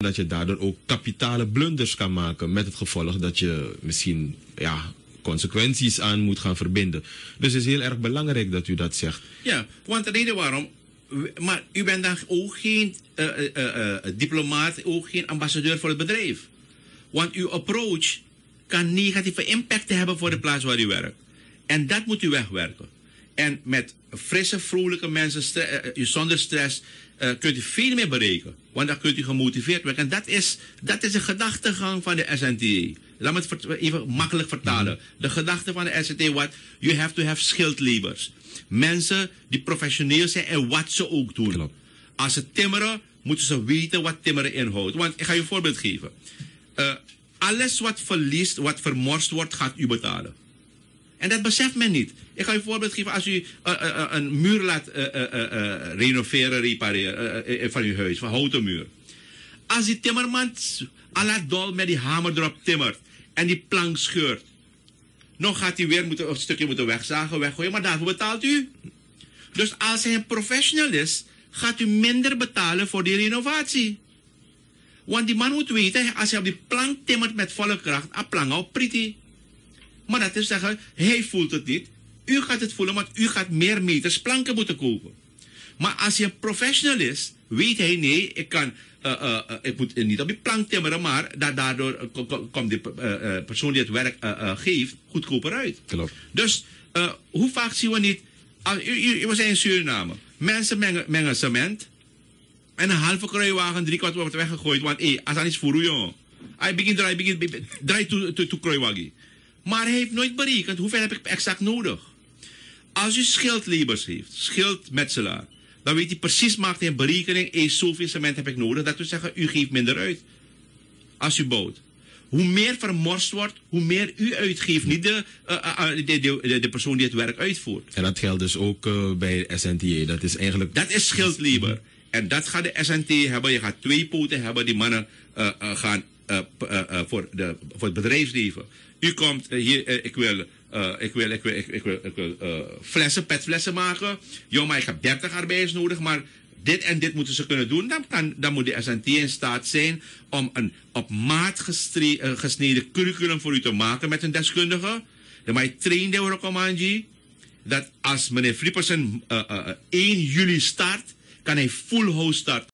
Dat je daardoor ook kapitale blunders kan maken. Met het gevolg dat je misschien consequenties aan moet gaan verbinden. Dus het is heel erg belangrijk dat u dat zegt. Ja, want de reden waarom. Maar u bent dan ook geen diplomaat, ook geen ambassadeur voor het bedrijf. Want uw approach kan negatieve impact hebben voor de plaats waar u werkt. En dat moet u wegwerken. En met frisse, vrolijke mensen, zonder stress, kunt u veel meer bereiken. Want dan kunt u gemotiveerd werken. En dat is de gedachtegang van de SNTA. Laat me het even makkelijk vertalen. De gedachte van de SNTA was, you have to have skilled laborers. Mensen die professioneel zijn en wat ze ook doen. Klopt. Als ze timmeren, moeten ze weten wat timmeren inhoudt. Want ik ga je een voorbeeld geven. Alles wat verliest, wat vermorst wordt, gaat u betalen. En dat beseft men niet. Ik ga je een voorbeeld geven. Als u een muur laat renoveren, repareren van uw huis, van houten muur. Als die timmerman à la dol met die hamer erop timmert en die plank scheurt. nog gaat hij weer een stukje moeten wegzagen, weggooien, maar daarvoor betaalt u. Dus als hij een professional is, gaat u minder betalen voor die renovatie. Want die man moet weten, als hij op die plank timmert met volle kracht, a plank op pretty. Maar dat is zeggen, hij voelt het niet. U gaat het voelen, want u gaat meer meters planken moeten kopen. Maar als hij een professional is, weet hij, nee, ik moet niet op die plank timmeren, maar daardoor komt die persoon die het werk geeft goedkoper uit. Klopt. Dus hoe vaak zien we niet, we zijn in Suriname, mensen mengen cement en een halve kruiwagen 3/4 wordt weggegooid, want als dat is voor u, jongen. Hij begint draai to kruiwagen. Maar hij heeft nooit berekend hoeveel heb ik exact nodig. Als u schildlabels heeft, schildmetselaar, dan weet hij precies, maakt hij een berekening, zoveel cement heb ik nodig. Dat wil zeggen, u geeft minder uit als u bouwt. Hoe meer vermorst wordt, hoe meer u uitgeeft, niet de persoon die het werk uitvoert. En dat geldt dus ook bij SNTA. Dat is eigenlijk... Dat is schildlabor. En dat gaat de SNTA hebben. Je gaat 2 poten hebben. Die mannen gaan voor het bedrijfsleven. U komt hier, ik wil flessen, petflessen maken. Ja, maar ik heb 30 arbeiders nodig, maar dit en dit moeten ze kunnen doen. Dan moet de SNT in staat zijn om een op maat gesneden curriculum voor u te maken met een deskundige. Dan moet je trainen, dat als meneer Flippersen 1 juli start, kan hij full house starten.